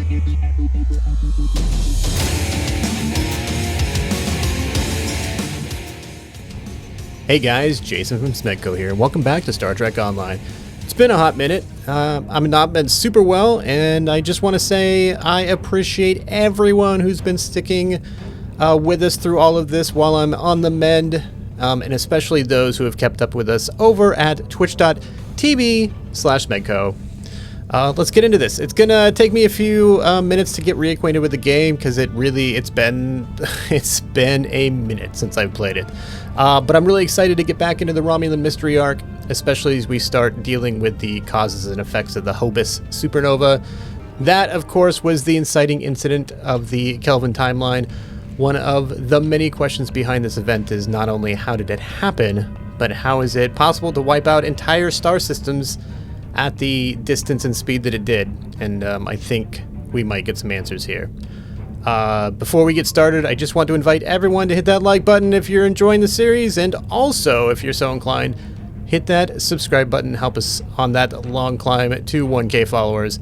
Hey guys, Jason from SmeggCo here. Welcome back to Star Trek Online. It's been a hot minute. I've not been super well, and I just want to say I appreciate everyone who's been sticking with us through all of this while I'm on the mend, and especially those who have kept up with us over at twitch.tv/SmeggCo. Let's get into this. It's gonna take me a few minutes to get reacquainted with the game because it's been a minute since I've played it. But I'm really excited to get back into the Romulan Mystery arc, especially as we start dealing with the causes and effects of the Hobus supernova. That, of course, was the inciting incident of the Kelvin timeline. One of the many questions behind this event is not only how did it happen, but how is it possible to wipe out entire star systems at the distance and speed that it did? And I think we might get some answers here. Before we get started, I just want to invite everyone to hit that like button if you're enjoying the series, and also, if you're so inclined, hit that subscribe button. Help us on that long climb to 1K followers.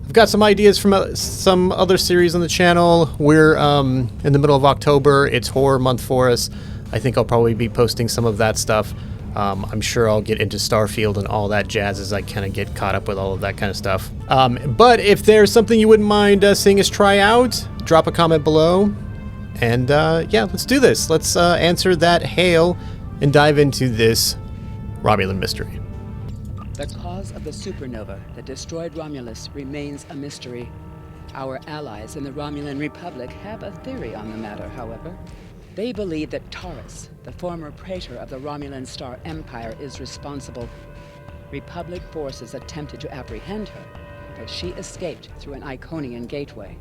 I've got some ideas from some other series on the channel. We're in the middle of October. It's horror month for us. I think I'll probably be posting some of that stuff. I'm sure I'll get into Starfield and all that jazz as I kind of get caught up with all of that kind of stuff. But if there's something you wouldn't mind seeing us try out, drop a comment below. And yeah, let's do this. Let's answer that hail and dive into this Romulan mystery. The cause of the supernova that destroyed Romulus remains a mystery. Our allies in the Romulan Republic have a theory on the matter, however. They believe that Taurus, the former Praetor of the Romulan Star Empire, is responsible. Republic forces attempted to apprehend her, but she escaped through an Iconian gateway.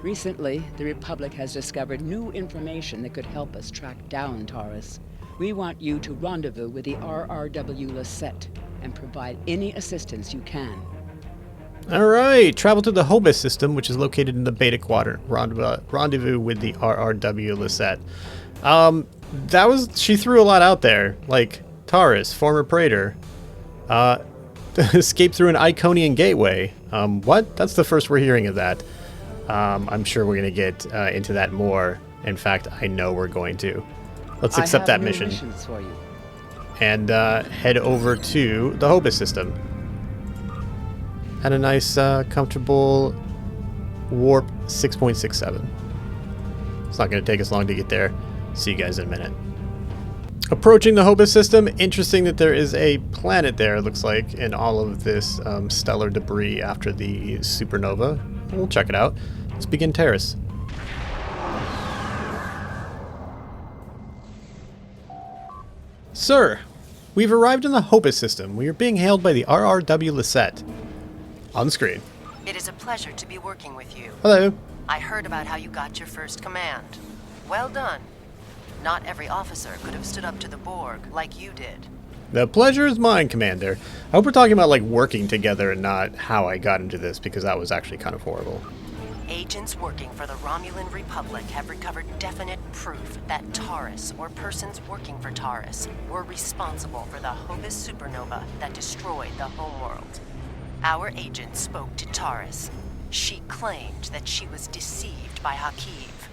Recently, the Republic has discovered new information that could help us track down Taurus. We want you to rendezvous with the RRW Lisette and provide any assistance you can. Alright, travel to the Hobus System, which is located in the Beta Quadrant. Rendezvous with the RRW Lisette. She threw a lot out there, like Taurus, former Praetor, escaped through an Iconian gateway. What? That's the first we're hearing of that. I'm sure we're going to get into that more. In fact, I know we're going to. Let's accept that mission. For you. And head over to the Hobus System. Had a nice, comfortable warp 6.67. It's not going to take us long to get there. See you guys in a minute. Approaching the Hobus System. Interesting that there is a planet there, it looks like, in all of this stellar debris after the supernova. We'll check it out. Let's begin Taris. Sir, we've arrived in the Hobus System. We are being hailed by the RRW Lisette. On screen. It is a pleasure to be working with you. Hello. I heard about how you got your first command. Well done. Not every officer could have stood up to the Borg like you did. The pleasure is mine, Commander. I hope we're talking about, like, working together and not how I got into this, because that was actually kind of horrible. Agents working for the Romulan Republic have recovered definite proof that Taurus, or persons working for Taurus, were responsible for the Hobus supernova that destroyed the homeworld. Our agent spoke to Taurus. She claimed that she was deceived by Hakiv.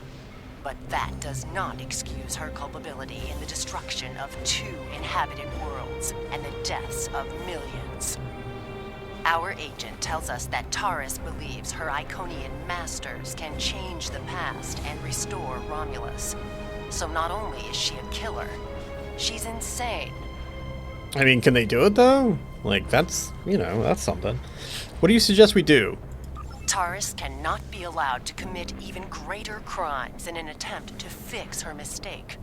But that does not excuse her culpability in the destruction of 2 inhabited worlds and the deaths of millions. Our agent tells us that Taurus believes her Iconian masters can change the past and restore Romulus. So not only is she a killer, she's insane. I mean, can they do it, though? Like, that's something. What do you suggest we do? Taurus cannot be allowed to commit even greater crimes in an attempt to fix her mistake.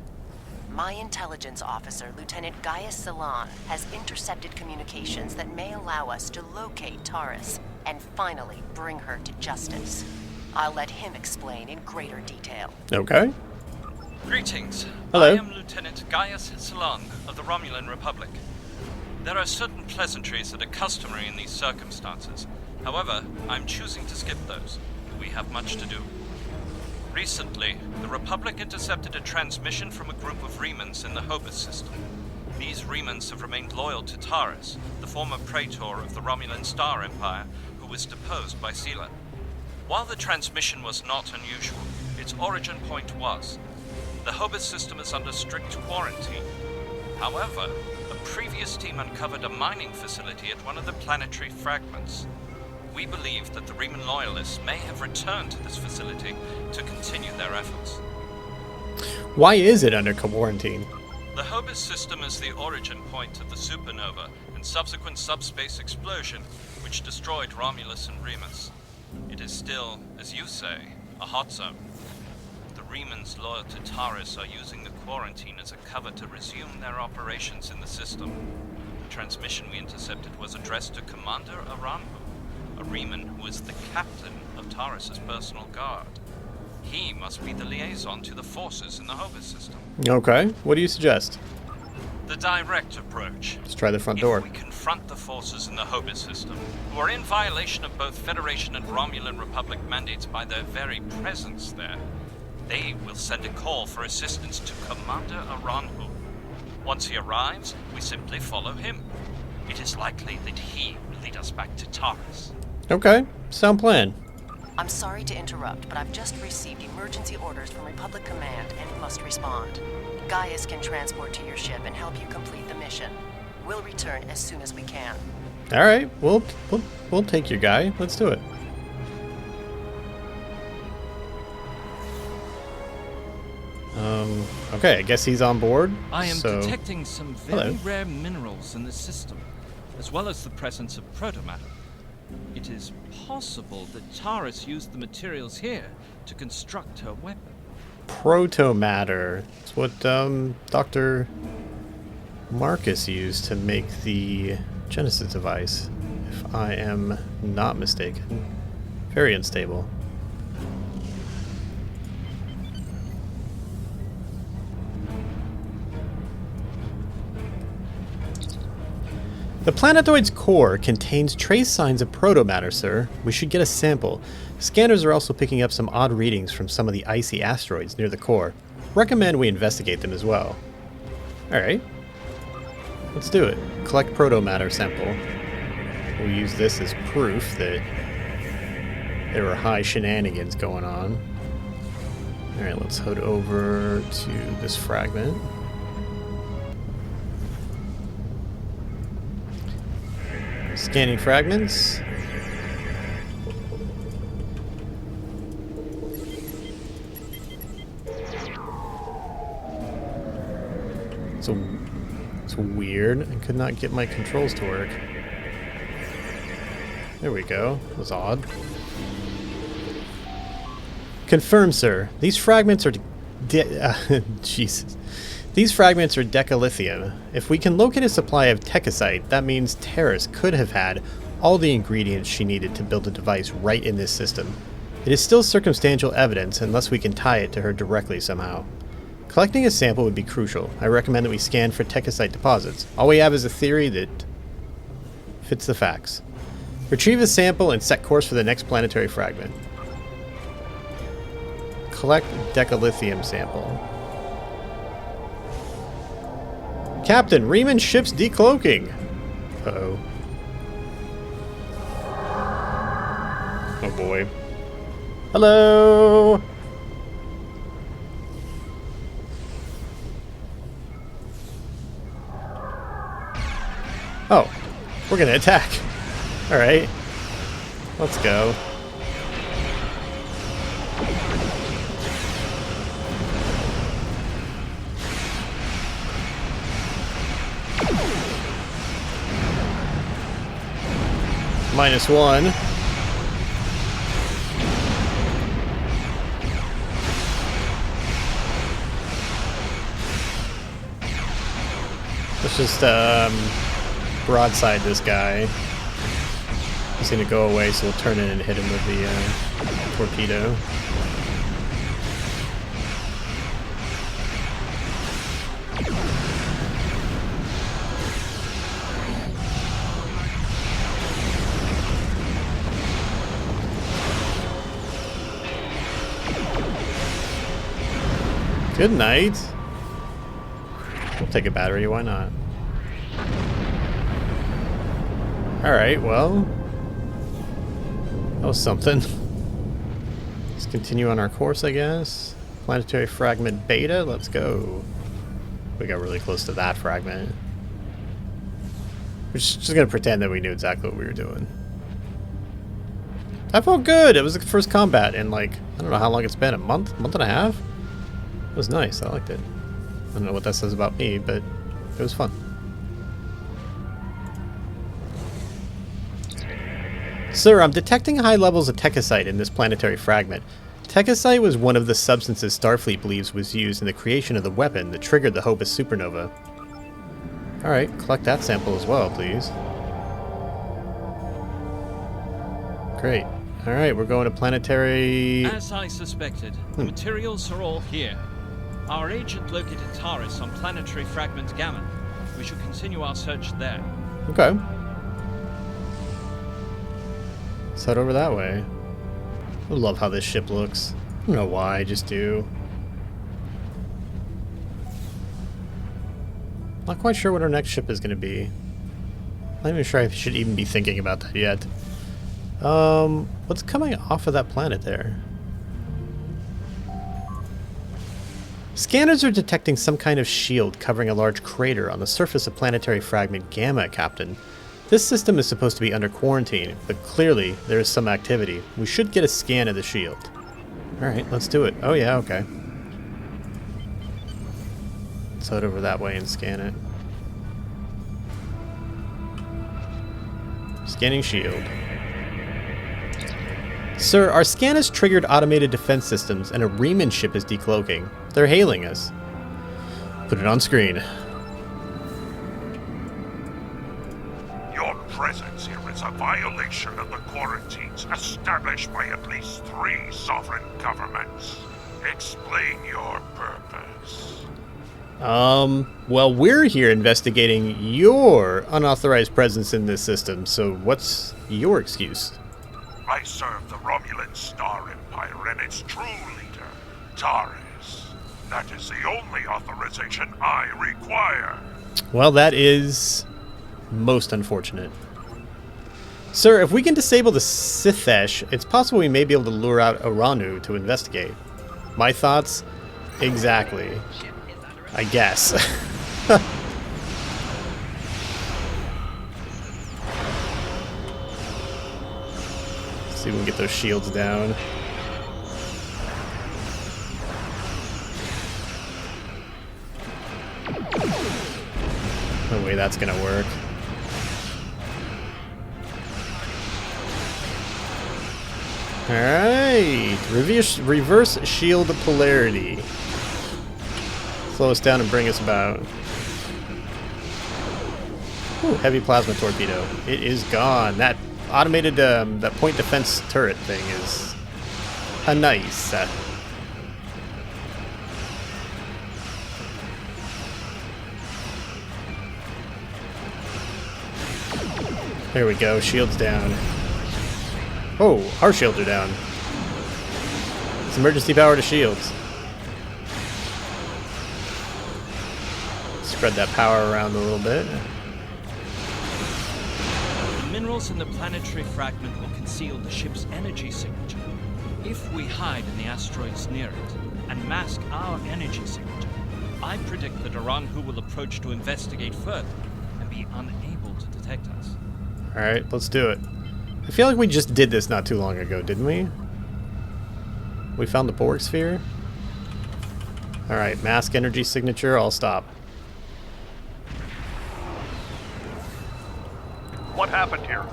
My intelligence officer, Lieutenant Gaius Salan, has intercepted communications that may allow us to locate Taurus and finally bring her to justice. I'll let him explain in greater detail. Okay. Greetings. Hello. I am Lieutenant Gaius Salan of the Romulan Republic. There are certain pleasantries that are customary in these circumstances. However, I'm choosing to skip those. We have much to do. Recently, the Republic intercepted a transmission from a group of Remans in the Hobus System. These Remans have remained loyal to Taurus, the former Praetor of the Romulan Star Empire, who was deposed by Sela. While the transmission was not unusual, its origin point was. The Hobus System is under strict quarantine. However, a previous team uncovered a mining facility at one of the planetary fragments. We believe that the Reman loyalists may have returned to this facility to continue their efforts. Why is it under quarantine? The Hobus System is the origin point of the supernova and subsequent subspace explosion which destroyed Romulus and Remus. It is still, as you say, a hot zone. The Remans loyal to Taurus are using the quarantine as a cover to resume their operations in the system. The transmission we intercepted was addressed to Commander Aranhu, a Reman who is the captain of Taurus's personal guard. He must be the liaison to the forces in the Hobus System. Okay, what do you suggest? The direct approach. Let's try the front door. If we confront the forces in the Hobus System, who are in violation of both Federation and Romulan Republic mandates by their very presence there, they will send a call for assistance to Commander Aranhu. Once he arrives, we simply follow him. It is likely that he will lead us back to Taurus. Okay, sound plan. I'm sorry to interrupt, but I've just received emergency orders from Republic Command and must respond. Gaius can transport to your ship and help you complete the mission. We'll return as soon as we can. All right, we'll take your guy. Let's do it. Okay, I guess he's on board. I am so... detecting some very Hello. rare minerals in the system, as well as the presence of protomatter. It is possible that Taurus used the materials here to construct her weapon. Protomatter. It's what Dr. Marcus used to make the Genesis device, if I am not mistaken. Very unstable. The planetoid's core contains trace signs of protomatter, sir. We should get a sample. Scanners are also picking up some odd readings from some of the icy asteroids near the core. Recommend we investigate them as well. Alright. Let's do it. Collect protomatter sample. We'll use this as proof that there were high shenanigans going on. Alright, let's head over to this fragment. Scanning fragments. It's weird. I could not get my controls to work. There we go. That was odd. Confirm, sir. These fragments are Jesus. These fragments are decalithium. If we can locate a supply of techosite, that means Taris could have had all the ingredients she needed to build a device right in this system. It is still circumstantial evidence unless we can tie it to her directly somehow. Collecting a sample would be crucial. I recommend that we scan for techosite deposits. All we have is a theory that fits the facts. Retrieve a sample and set course for the next planetary fragment. Collect decalithium sample. Captain, Reman ship's decloaking. Uh-oh. Oh boy. Hello! Oh, we're gonna attack. Alright. Let's go. -1. Let's just broadside this guy. He's gonna go away, so we'll turn in and hit him with the torpedo. Good night. We'll take a battery, why not? Alright, well. That was something. Let's continue on our course, I guess. Planetary fragment beta, let's go. We got really close to that fragment. We're just gonna pretend that we knew exactly what we were doing. That felt good! It was the first combat in like, I don't know how long it's been, a month and a half? It was nice, I liked it. I don't know what that says about me, but it was fun. Sir, I'm detecting high levels of techicite in this planetary fragment. Techicite was one of the substances Starfleet believes was used in the creation of the weapon that triggered the Hobus supernova. Alright, collect that sample as well, please. Great. Alright, we're going to planetary... As I suspected, the materials are all here. Our agent located Taurus on planetary fragment Gamma. We should continue our search there. Okay. Let's head over that way. I love how this ship looks. I don't know why, I just do. Not quite sure what our next ship is going to be. Not even sure I should even be thinking about that yet. What's coming off of that planet there? Scanners are detecting some kind of shield covering a large crater on the surface of planetary fragment Gamma, Captain. This system is supposed to be under quarantine, but clearly there is some activity. We should get a scan of the shield. Alright, let's do it. Oh yeah, okay. Let's head over that way and scan it. Scanning shield. Sir, our scan has triggered automated defense systems and a Reman ship is decloaking. They're hailing us. Put it on screen. Your presence here is a violation of the quarantines established by at least 3 sovereign governments. Explain your purpose. Well, we're here investigating your unauthorized presence in this system, so what's your excuse? I serve the Romulan Star Empire and its true leader, Taris. That is the only authorization I require. Well, that is most unfortunate. Sir, if we can disable the Sith-esh, it's possible we may be able to lure out Aranu to investigate. My thoughts? Exactly. I guess. See if we can get those shields down. No way that's gonna work. Alright, reverse shield polarity. Slow us down and bring us about. Ooh, heavy plasma torpedo. It is gone. That automated, that point defense turret thing is nice. There we go, shields down. Oh, our shields are down. It's emergency power to shields. Spread that power around a little bit. The minerals in the planetary fragment will conceal the ship's energy signature. If we hide in the asteroids near it and mask our energy signature, I predict that Aranu will approach to investigate further and be unable to detect us. Alright, let's do it. I feel like we just did this not too long ago, didn't we? We found the Borg sphere? Alright, mask energy signature, I'll stop. What happened here?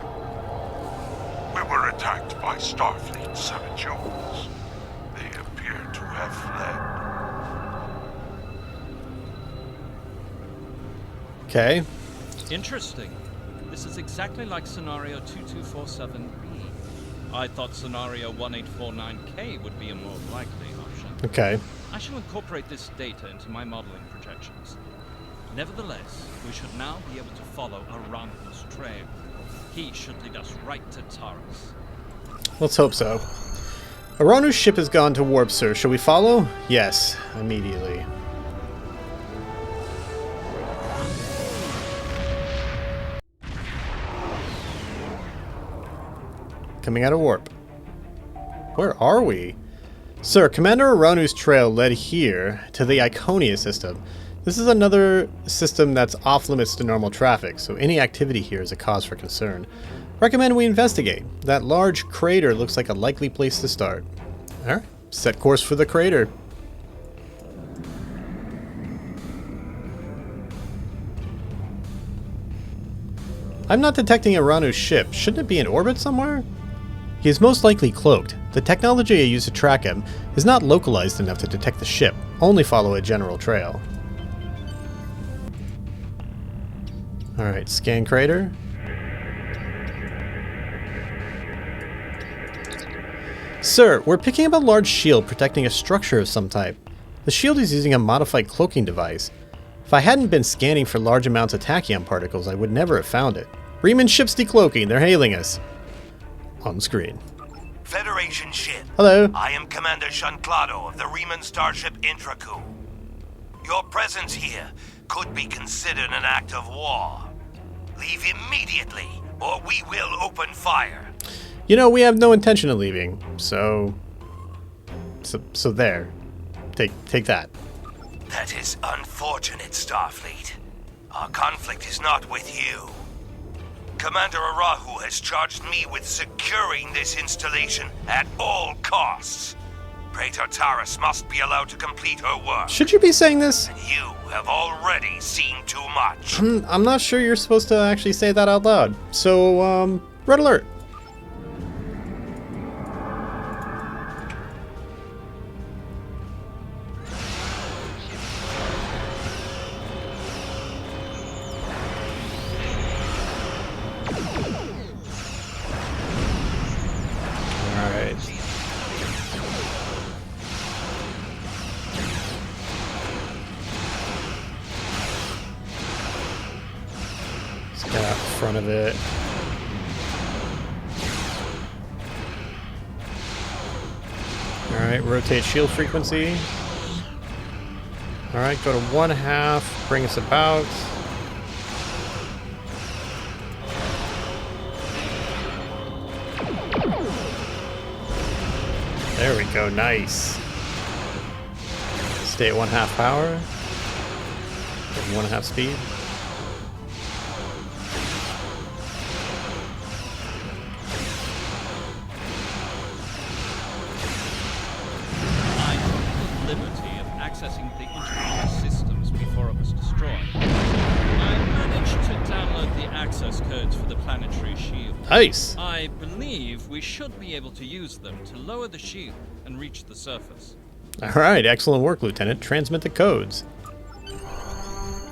We were attacked by Starfleet 7 Joules. They appear to have fled. Okay. Interesting. This is exactly like scenario 2247B. I thought scenario 1849K would be a more likely option. Okay. I shall incorporate this data into my modeling projections. Nevertheless, we should now be able to follow Aranu's trail. He should lead us right to Taurus. Let's hope so. Aranu's ship has gone to warp, sir. Shall we follow? Yes, immediately. Coming out of warp. Where are we? Sir, Commander Aranu's trail led here to the Iconian system. This is another system that's off limits to normal traffic, so any activity here is a cause for concern. Recommend we investigate. That large crater looks like a likely place to start. Alright, set course for the crater. I'm not detecting Aranu's ship. Shouldn't it be in orbit somewhere? He is most likely cloaked. The technology I use to track him is not localized enough to detect the ship, only follow a general trail. Alright, scan crater. Sir, we're picking up a large shield protecting a structure of some type. The shield is using a modified cloaking device. If I hadn't been scanning for large amounts of tachyon particles, I would never have found it. Reman ship's decloaking. They're hailing us. On screen. Federation ship. Hello. I am Commander Shanclado of the Reman starship Intraku. Your presence here could be considered an act of war. Leave immediately, or we will open fire. You know, we have no intention of leaving, so there. Take that. That is unfortunate, Starfleet. Our conflict is not with you. Commander Arahu has charged me with securing this installation at all costs. Preator Taris must be allowed to complete her work. Should you be saying this? And you have already seen too much. I'm not sure you're supposed to actually say that out loud. So, red alert. Front of it. Alright, rotate shield frequency. Alright, go to 1/2, bring us about. There we go, nice. Stay at 1/2 power. 1/2 speed. Accessing the integrated systems before it was destroyed. I managed to download the access codes for the planetary shield. Nice! I believe we should be able to use them to lower the shield and reach the surface. Alright, excellent work, Lieutenant. Transmit the codes.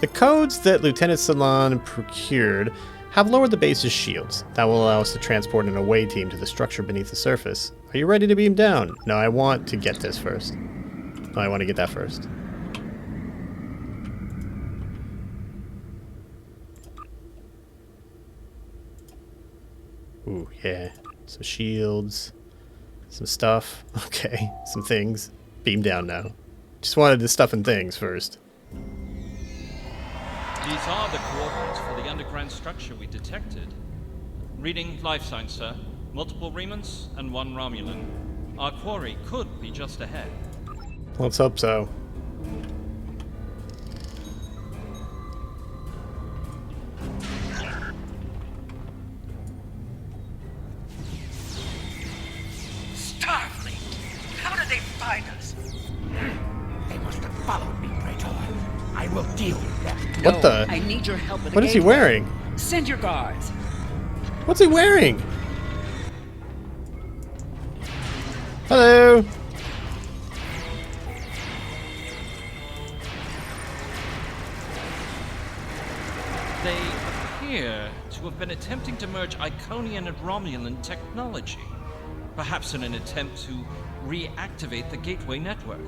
The codes that Lieutenant Salon procured have lowered the base's shields. That will allow us to transport an away team to the structure beneath the surface. Are you ready to beam down? No, I want to get this first. Oh, I want to get that first. Ooh, yeah. Some shields. Some stuff. Okay, some things. Beam down now. Just wanted the stuff and things first. These are the coordinates for the underground structure we detected. Reading life signs, sir. Multiple Remans and 1 Romulan. Our quarry could be just ahead. Let's hope so. Starfleet! How did they find us? They must have followed me, Preator. I will deal with them. What the? I need your help with the What is he gateway. wearing? Send your guards. What's he wearing? Hello. They appear to have been attempting to merge Iconian and Romulan technology, perhaps in an attempt to reactivate the gateway network.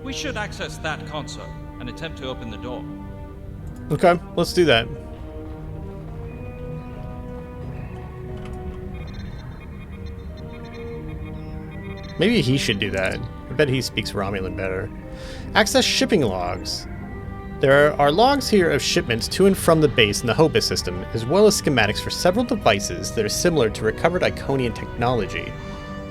We should access that console and attempt to open the door. Okay, let's do that. Maybe he should do that. I bet he speaks Romulan better. Access shipping logs. There are logs here of shipments to and from the base in the Hobus System, as well as schematics for several devices that are similar to recovered Iconian technology.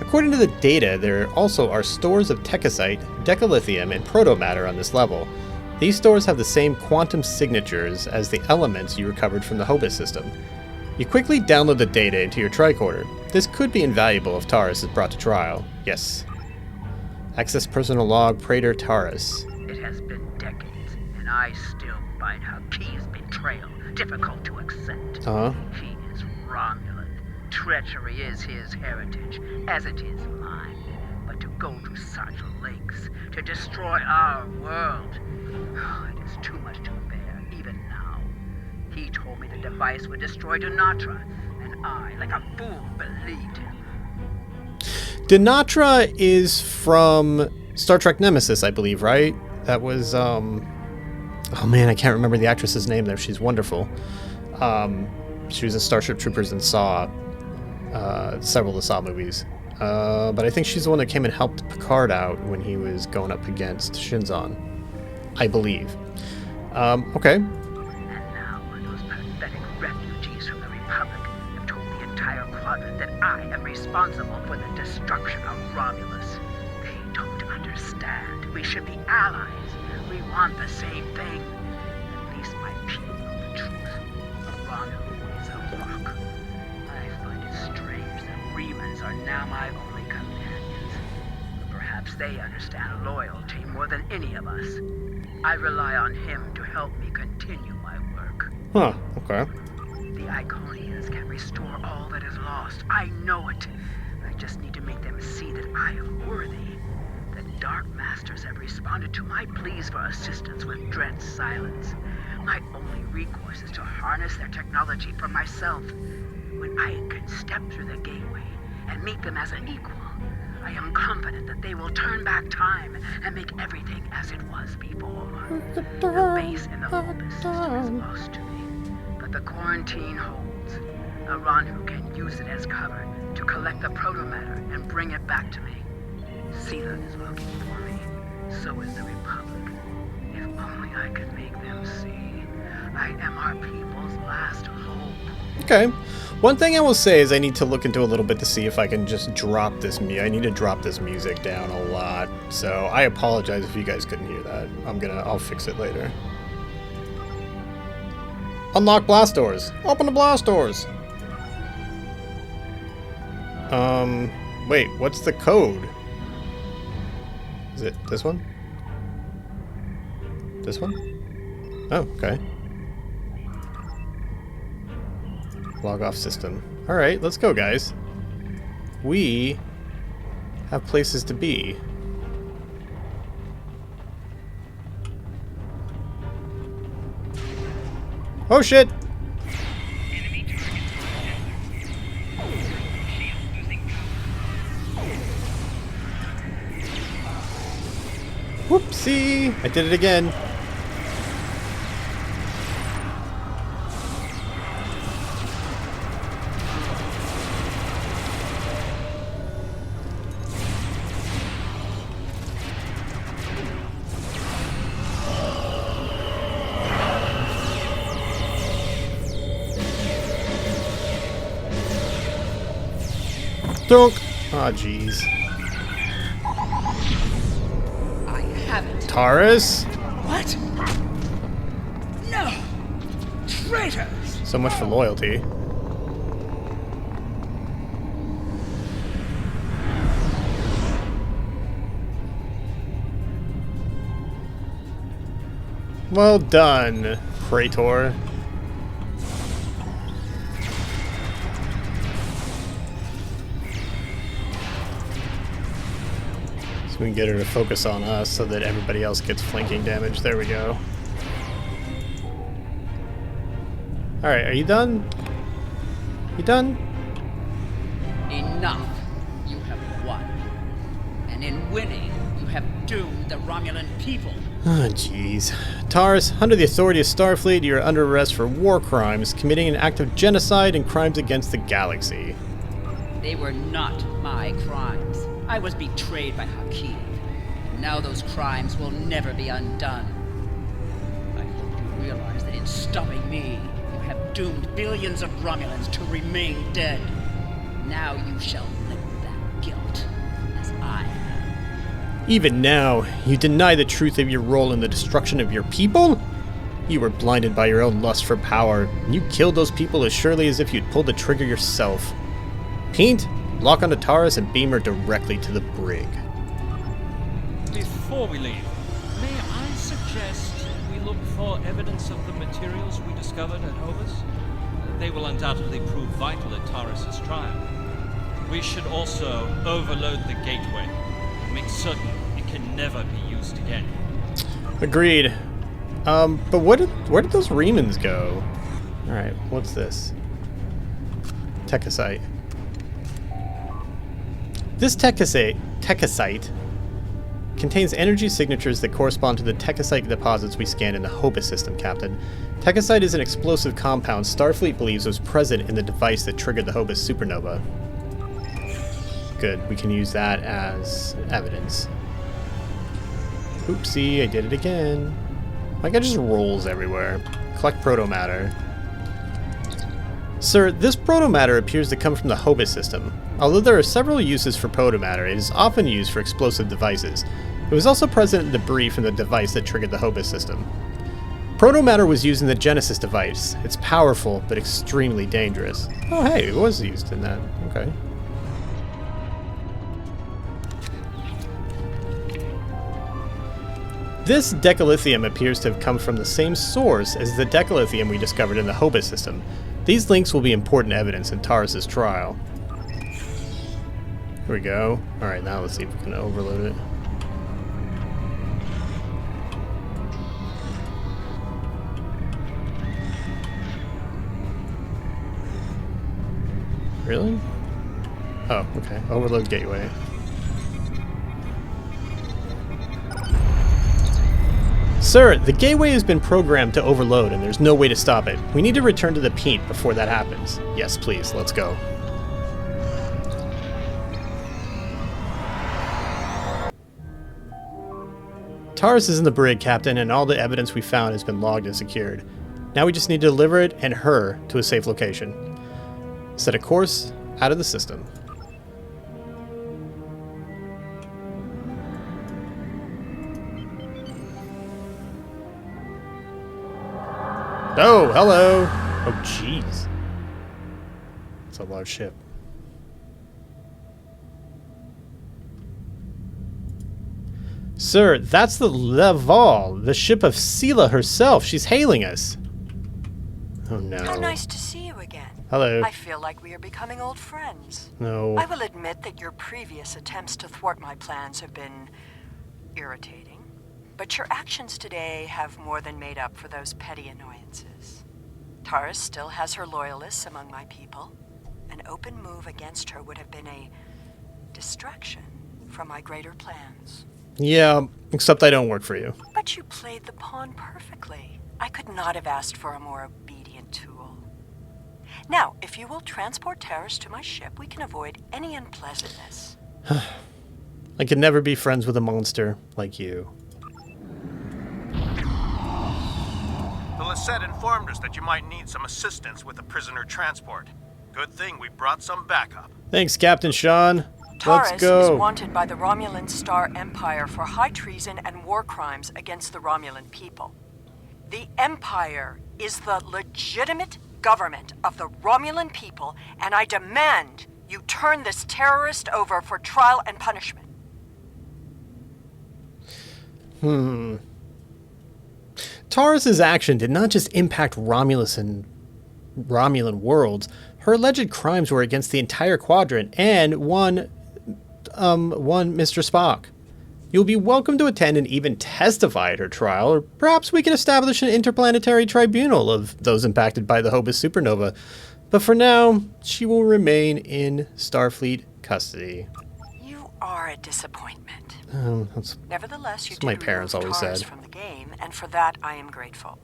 According to the data, there also are stores of techosite, decalithium, and protomatter on this level. These stores have the same quantum signatures as the elements you recovered from the Hobus System. You quickly download the data into your tricorder. This could be invaluable if Taurus is brought to trial. Yes. Access personal log, Preator Taris. It has been decades, and I still find Haki's betrayal difficult to accept. He is Romulan. Treachery is his heritage, as it is mine. But to go to such lengths to destroy our world, it is too much to bear, even now. He told me the device would destroy Denatra, and I, like a fool, believed him. Denatra is from Star Trek Nemesis, I believe, right? That was, oh man, I can't remember the actress's name there. She's wonderful. She was in Starship Troopers and Saw, several of the Saw movies. But I think she's the one that came and helped Picard out when he was going up against Shinzon, I believe. Okay. And now those pathetic refugees from the Republic have told the entire quadrant that I am responsible for the destruction of Romulus. They don't understand. We should be allies. We want the same thing. At least my people know the truth. Romulan is a rock. I find it strange that Remans are now my only companions. But perhaps they understand loyalty more than any of us. I rely on him to help me continue my work. Huh, okay. The Iconians can restore all that is lost. I know it. I just need to make them see that I am worthy. The Dark Masters have responded to my pleas for assistance with dread silence. My only recourse is to harness their technology for myself. When I can step through the gateway and meet them as an equal, I am confident that they will turn back time and make everything as it was before. The base in the Hobus System is lost to me, but the quarantine holds. Aranhu can use it as cover to collect the protomatter and bring it back to me. Sela is looking for me. So is the Republic. If only I could make them see. I am our people's last hope. Okay. One thing I will say is I need to look into a little bit to see if I can just drop this I need to drop this music down a lot. So I apologize if you guys couldn't hear that. I'll fix it later. Unlock blast doors. Open the blast doors. Wait, what's the code? Is it this one? This one? Oh, okay. Log off system. Alright, let's go, guys. We have places to be. Oh shit! Whoopsie! I did it again. Dunk! Aw, jeez. I haven't. Taurus? What? No! Traitors! So much for loyalty. Well done, Praetor. We can get her to focus on us so that everybody else gets flanking damage. There we go. Alright, are you done? You done? Enough. You have won. And in winning, you have doomed the Romulan people. Oh, jeez. Taurus, under the authority of Starfleet, you are under arrest for war crimes, committing an act of genocide and crimes against the galaxy. They were not my crimes. I was betrayed by Haki. Now those crimes will never be undone. I hope you realize that in stopping me, you have doomed billions of Romulans to remain dead. Now you shall live with that guilt. Even now, you deny the truth of your role in the destruction of your people? You were blinded by your own lust for power, and you killed those people as surely as if you'd pulled the trigger yourself. Peent, lock onto Taurus and beam her directly to the brig. Before we leave, may I suggest we look for evidence of the materials we discovered at Hobus? They will undoubtedly prove vital at Taurus' trial. We should also overload the gateway and make certain it can never be used again. Agreed. But where did those Remans go? Alright, what's this? Techosite. This Techosite contains energy signatures that correspond to the Techosite deposits we scanned in the Hobus System, Captain. Techosite is an explosive compound Starfleet believes was present in the device that triggered the Hobus supernova. Good, we can use that as evidence. Oopsie, I did it again. My guy just rolls everywhere. Collect protomatter. Sir, this protomatter appears to come from the Hobus system. Although there are several uses for protomatter, it is often used for explosive devices. It was also present in debris from the device that triggered the Hobus system. Protomatter was used in the Genesis device. It's powerful, but extremely dangerous. Oh hey, it was used in that. Okay. This decalithium appears to have come from the same source as the decalithium we discovered in the Hobus system. These links will be important evidence in Taurus' trial. Here we go. Alright, now let's see if we can overload it. Really? Oh, okay. Overload gateway. Sir, the gateway has been programmed to overload and there's no way to stop it. We need to return to the Peent before that happens. Yes, please, let's go. Taurus is in the brig, Captain, and all the evidence we found has been logged and secured. Now we just need to deliver it and her to a safe location. Set a course out of the system. Oh, hello! Oh, jeez. It's a large ship. Sir, that's the Laval, the ship of Sela herself. She's hailing us. Oh, no. How nice to see you again. Hello. I feel like we are becoming old friends. No. I will admit that your previous attempts to thwart my plans have been irritating. But your actions today have more than made up for those petty annoyances. Taurus still has her loyalists among my people. An open move against her would have been a distraction from my greater plans. Yeah, except I don't work for you. But you played the pawn perfectly. I could not have asked for a more obedient tool. Now, if you will transport Taris to my ship, we can avoid any unpleasantness. I could never be friends with a monster like you. The Lisette informed us that you might need some assistance with the prisoner transport. Good thing we brought some backup. Thanks, Captain Sean. Taurus Let's go. is wanted by the Romulan Star Empire for high treason and war crimes against the Romulan people. The Empire is the legitimate government of the Romulan people, and I demand you turn this terrorist over for trial and punishment. Taurus's action did not just impact Romulus and Romulan worlds. Her alleged crimes were against the entire quadrant and one Mr. Spock. You'll be welcome to attend and even testify at her trial, or perhaps we can establish an interplanetary tribunal of those impacted by the Hobus supernova. But for now, she will remain in Starfleet custody. You are a disappointment. Nevertheless, you what my did parents remove always Taurus said. from the game, and for that I am grateful.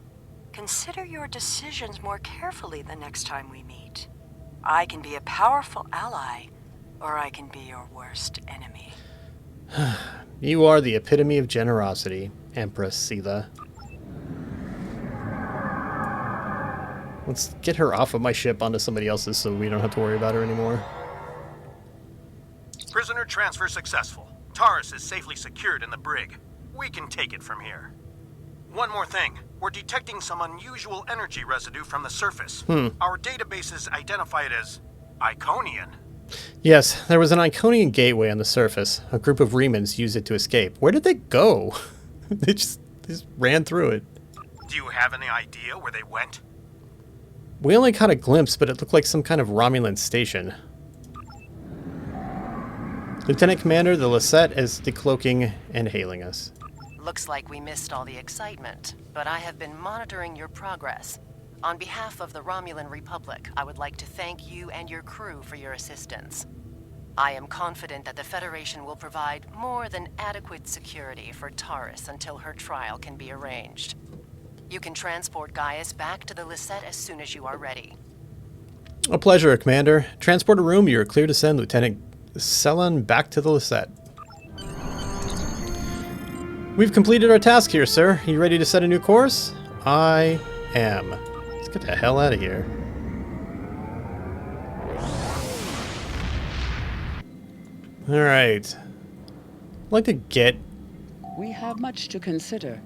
Consider your decisions more carefully the next time we meet. I can be a powerful ally, or I can be your worst enemy. You are the epitome of generosity, Empress Sela. Let's get her off of my ship onto somebody else's so we don't have to worry about her anymore. Prisoner transfer successful. Taurus is safely secured in the brig. We can take it from here. One more thing. We're detecting some unusual energy residue from the surface. Our databases identify it as Iconian. Yes, there was an Iconian gateway on the surface. A group of Remans used it to escape. Where did they go? They just ran through it. Do you have any idea where they went? We only caught a glimpse, but it looked like some kind of Romulan station. Lieutenant Commander, the Lisette is decloaking and hailing us. Looks like we missed all the excitement, but I have been monitoring your progress. On behalf of the Romulan Republic, I would like to thank you and your crew for your assistance. I am confident that the Federation will provide more than adequate security for Taurus until her trial can be arranged. You can transport Gaius back to the Lisette as soon as you are ready. A pleasure, Commander. Transport a room. You are clear to send Lieutenant Selon back to the Lisette. We've completed our task here, sir. Are you ready to set a new course? I am. Let's get the hell out of here. Alright. I'd like to get... We have much to consider.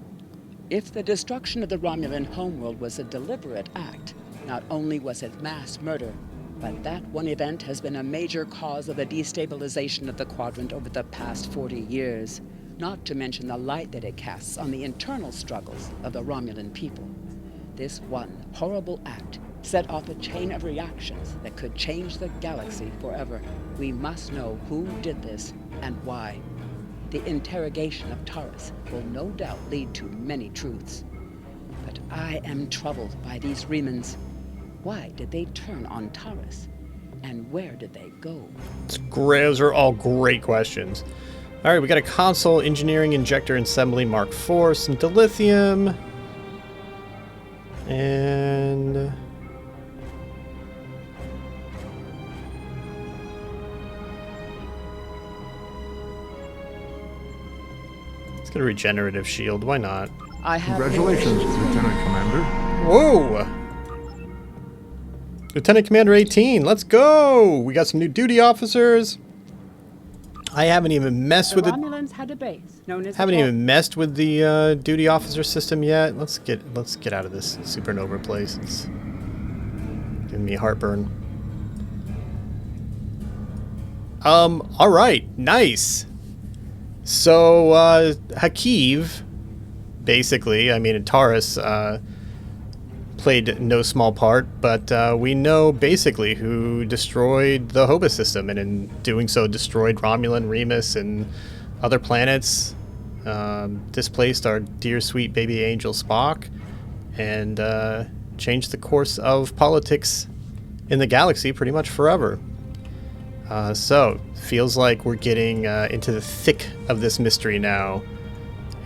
If the destruction of the Romulan homeworld was a deliberate act, not only was it mass murder, but that one event has been a major cause of the destabilization of the quadrant over the past 40 years, not to mention the light that it casts on the internal struggles of the Romulan people. This one horrible act set off a chain of reactions that could change the galaxy forever. We must know who did this and why. The interrogation of Taurus will no doubt lead to many truths. But I am troubled by these Remans. Why did they turn on Taurus? And where did they go? Those are all great questions. Alright, we got a console, engineering, injector, assembly, Mark IV, some dilithium, and... let's get a regenerative shield, why not? I have Congratulations, Lieutenant Commander. Whoa! Lieutenant Commander 18, let's go! We got some new duty officers. I haven't even messed with the Romulans had a base known as haven't even messed with the duty officer system yet. Let's get out of this supernova place. It's giving me heartburn. All right, nice. So Hakiv, basically, I mean Taurus played no small part, but we know basically who destroyed the Hobus System, and in doing so destroyed Romulan, Remus, and other planets, displaced our dear sweet baby angel Spock, and changed the course of politics in the galaxy pretty much forever. So, feels like we're getting into the thick of this mystery now,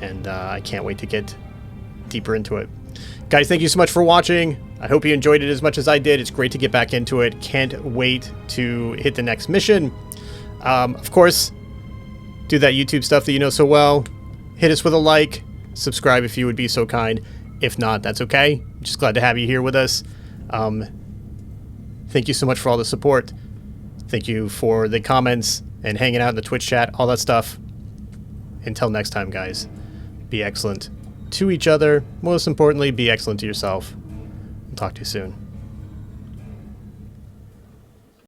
and I can't wait to get deeper into it. Guys, thank you so much for watching. I hope you enjoyed it as much as I did. It's great to get back into it. Can't wait to hit the next mission. Of course, do that YouTube stuff that you know so well. Hit us with a like. Subscribe if you would be so kind. If not, that's okay. I'm just glad to have you here with us. Thank you so much for all the support. Thank you for the comments and hanging out in the Twitch chat, all that stuff. Until next time, guys, be excellent to each other. Most importantly, be excellent to yourself. I'll talk to you soon.